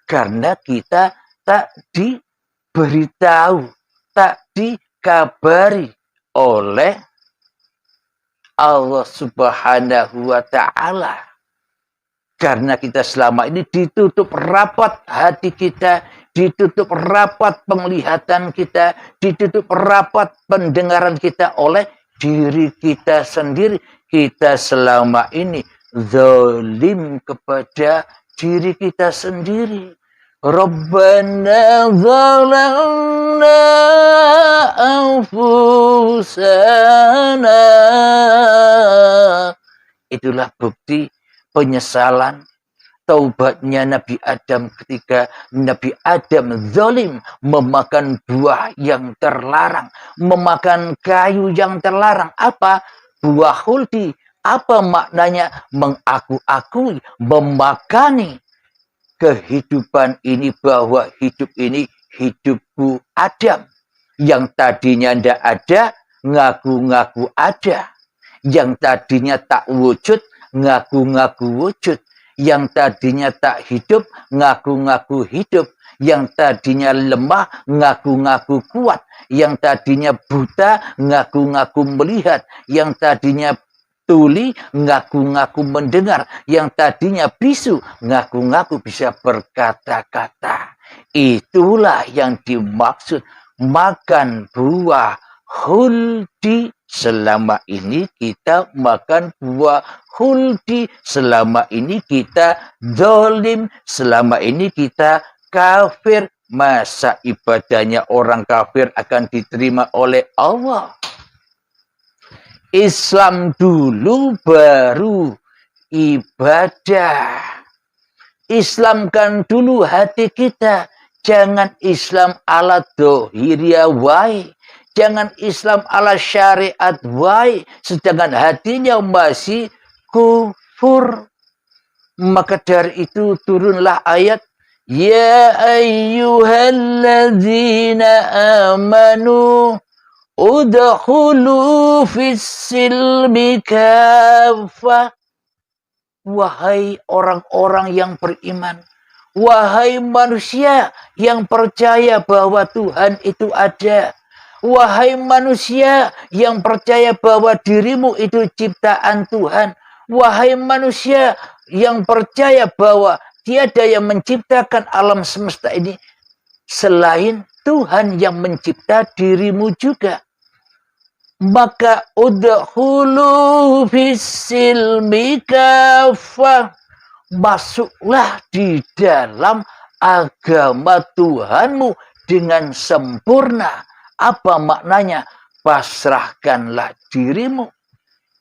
Karena kita tak diberitahu, tak dikabari oleh Allah Subhanahu wa Ta'ala. Karena kita selama ini ditutup rapat hati kita, ditutup rapat penglihatan kita, ditutup rapat pendengaran kita oleh diri kita sendiri. Kita selama ini zalim kepada diri kita sendiri. Rabbana zalamna anfusana. Itulah bukti penyesalan taubatnya Nabi Adam ketika Nabi Adam zalim memakan buah yang terlarang, memakan kayu yang terlarang. Apa? Buah khuldi. Apa maknanya? Mengaku-akui, memakani kehidupan ini, bahwa hidup ini hidupku Adam. Yang tadinya tidak ada, ngaku-ngaku ada. Yang tadinya tak wujud, ngaku-ngaku wujud. Yang tadinya tak hidup, ngaku-ngaku hidup. Yang tadinya lemah, ngaku-ngaku kuat. Yang tadinya buta, ngaku-ngaku melihat. Yang tadinya tuli, ngaku-ngaku mendengar. Yang tadinya bisu, ngaku-ngaku bisa berkata-kata. Itulah yang dimaksud makan buah khuldi. Selama ini kita makan buah khuldi. Selama ini kita zalim. Selama ini kita kafir. Masa ibadahnya orang kafir akan diterima oleh Allah? Islam dulu baru ibadah. Islamkan dulu hati kita. Jangan Islam ala dohiriyah wae. Jangan Islam ala syariat wae. Sedangkan hatinya masih kufur. Maka dari itu turunlah ayat. Ya ayyuhalladzina amanu. Udkhulu fis-silmi kaffah. Wahai orang-orang yang beriman, wahai manusia yang percaya bahwa Tuhan itu ada, wahai manusia yang percaya bahwa dirimu itu ciptaan Tuhan, wahai manusia yang percaya bahwa tiada yang menciptakan alam semesta ini selain Tuhan yang mencipta dirimu juga. Maka udkhulu fis-silmi kaffah. Masuklah di dalam agama Tuhanmu dengan sempurna. Apa maknanya? Pasrahkanlah dirimu.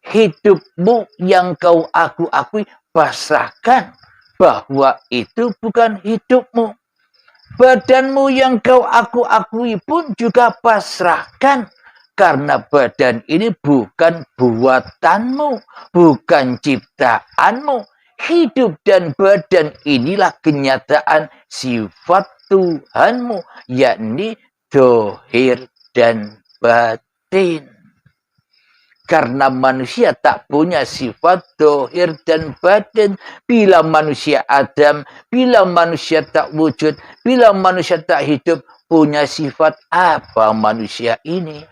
Hidupmu yang kau akui, pasrahkan bahwa itu bukan hidupmu. Badanmu yang kau akui pun juga pasrahkan. Karena badan ini bukan buatanmu, bukan ciptaanmu. Hidup dan badan inilah kenyataan sifat Tuhanmu, yakni dohir dan batin. Karena manusia tak punya sifat dohir dan batin. Bila manusia Adam, bila manusia tak wujud, bila manusia tak hidup, punya sifat apa manusia ini?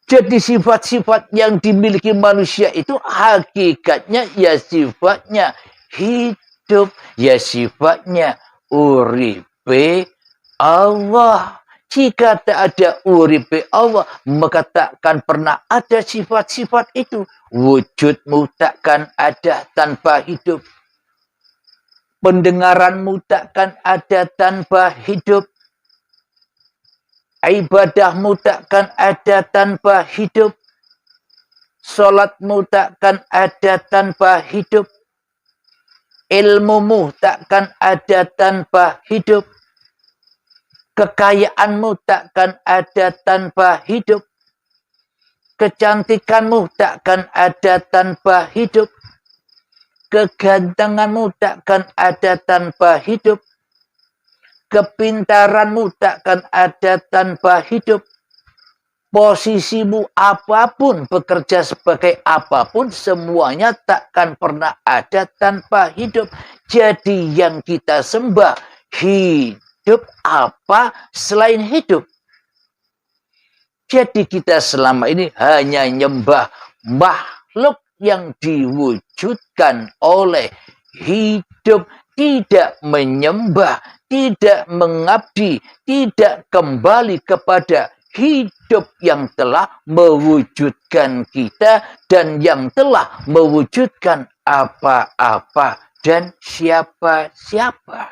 Jadi sifat-sifat yang dimiliki manusia itu hakikatnya ya sifatnya hidup, ya sifatnya uripe Allah. Jika tak ada uripe Allah, maka takkan pernah ada sifat-sifat itu. Wujudmu takkan ada tanpa hidup. Pendengaranmu takkan ada tanpa hidup. Ibadahmu takkan ada tanpa hidup. Salatmu takkan ada tanpa hidup. Ilmumu takkan ada tanpa hidup. Kekayaanmu takkan ada tanpa hidup. Kecantikanmu takkan ada tanpa hidup. Kegantenganmu takkan ada tanpa hidup. Kepintaranmu takkan ada tanpa hidup. posisimu apapun, bekerja sebagai apapun, semuanya takkan pernah ada tanpa hidup. Jadi yang kita sembah, hidup apa selain hidup? Jadi kita selama ini hanya nyembah makhluk yang diwujudkan oleh hidup, tidak menyembah, tidak mengabdi, tidak kembali kepada hidup yang telah mewujudkan kita dan yang telah mewujudkan apa-apa dan siapa-siapa.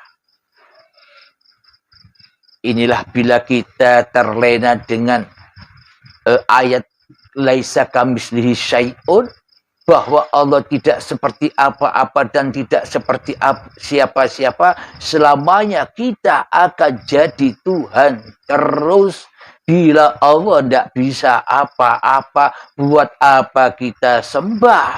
Inilah bila kita terlena dengan ayat laisa kamitslihi syai'un, bahwa Allah tidak seperti apa-apa dan tidak seperti siapa-siapa, selamanya kita akan jadi Tuhan terus. Bila Allah tidak bisa apa-apa, buat apa kita sembah?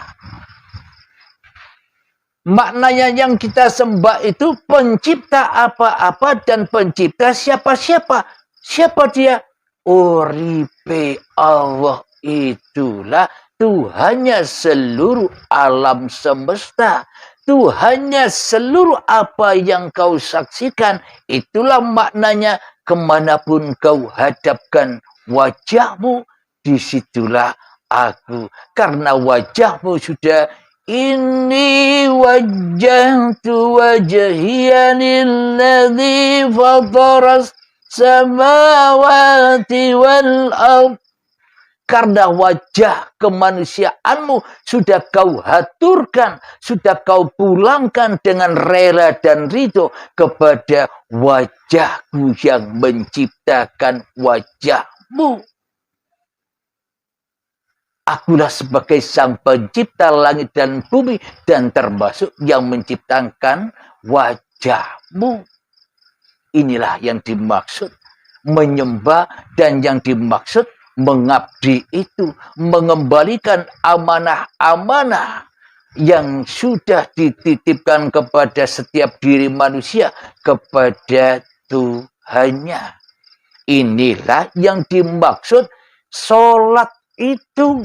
Maknanya yang kita sembah itu pencipta apa-apa dan pencipta siapa-siapa. Siapa dia? Uripe Allah, itulah Tuhannya seluruh alam semesta. Tuhannya seluruh apa yang kau saksikan. Itulah maknanya, kemanapun kau hadapkan wajahmu, disitulah aku. Karena wajahmu sudah, inni wajjahtu wajhiya lilladzi fataras samawati wal ardh. Karena wajah kemanusiaanmu sudah kau haturkan, sudah kau pulangkan dengan rela dan ridho kepada wajahku yang menciptakan wajahmu. Akulah sebagai sang pencipta langit dan bumi dan termasuk yang menciptakan wajahmu. Inilah yang dimaksud menyembah, dan yang dimaksud mengabdi itu mengembalikan amanah-amanah yang sudah dititipkan kepada setiap diri manusia kepada Tuhannya. Inilah yang dimaksud sholat itu.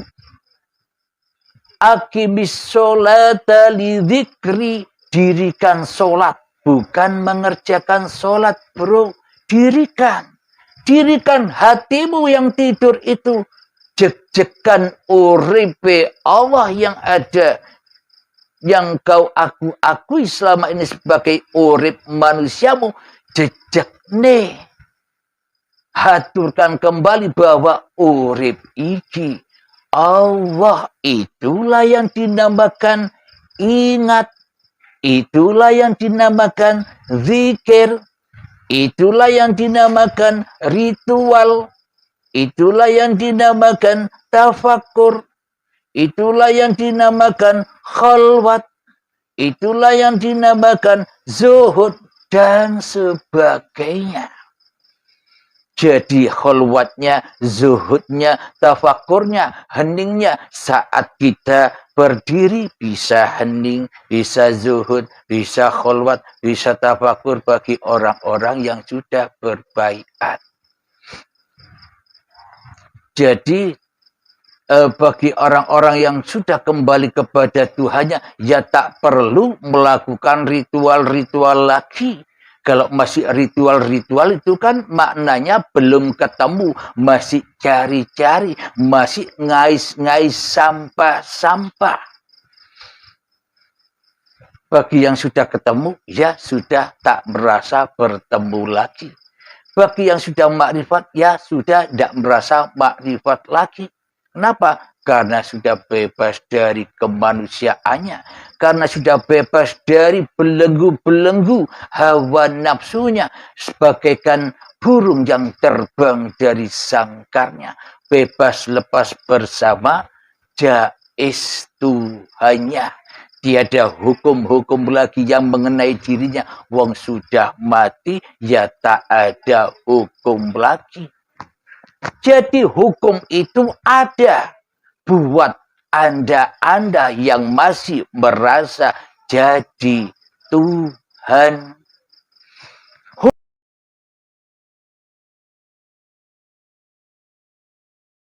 Aqimis sholata lidzikri, dirikan sholat, bukan mengerjakan sholat, bro. Dirikan hatimu yang tidur itu. Jek-jekan uripe Allah yang ada, yang kau akui selama ini sebagai urip manusiamu. Jejak nih, haturkan kembali bahwa urip iki Allah, itulah yang dinamakan ingat, itulah yang dinamakan zikir, itulah yang dinamakan ritual, itulah yang dinamakan tafakur, itulah yang dinamakan khalwat, itulah yang dinamakan zuhud, dan sebagainya. Jadi khalwatnya, zuhudnya, tafakurnya, heningnya saat kita berdiri bisa hening, bisa zuhud, bisa khalwat, bisa tafakur bagi orang-orang yang sudah berbaiat. Jadi bagi orang-orang yang sudah kembali kepada Tuhannya, ya tak perlu melakukan ritual-ritual lagi. Kalau masih ritual-ritual itu kan maknanya belum ketemu, masih cari-cari, masih ngais-ngais sampah-sampah. Bagi yang sudah ketemu, ya sudah tak merasa bertemu lagi. Bagi yang sudah makrifat, ya sudah tidak merasa makrifat lagi. Kenapa? Karena sudah bebas dari kemanusiaannya. Karena sudah bebas dari belenggu-belenggu hawa nafsunya. Sebagaikan burung yang terbang dari sangkarnya. Bebas lepas bersama jais Tuhannya. Tiada hukum-hukum lagi yang mengenai dirinya. Wong sudah mati, ya tak ada hukum lagi. Jadi hukum itu ada buat Anda yang masih merasa jadi Tuhan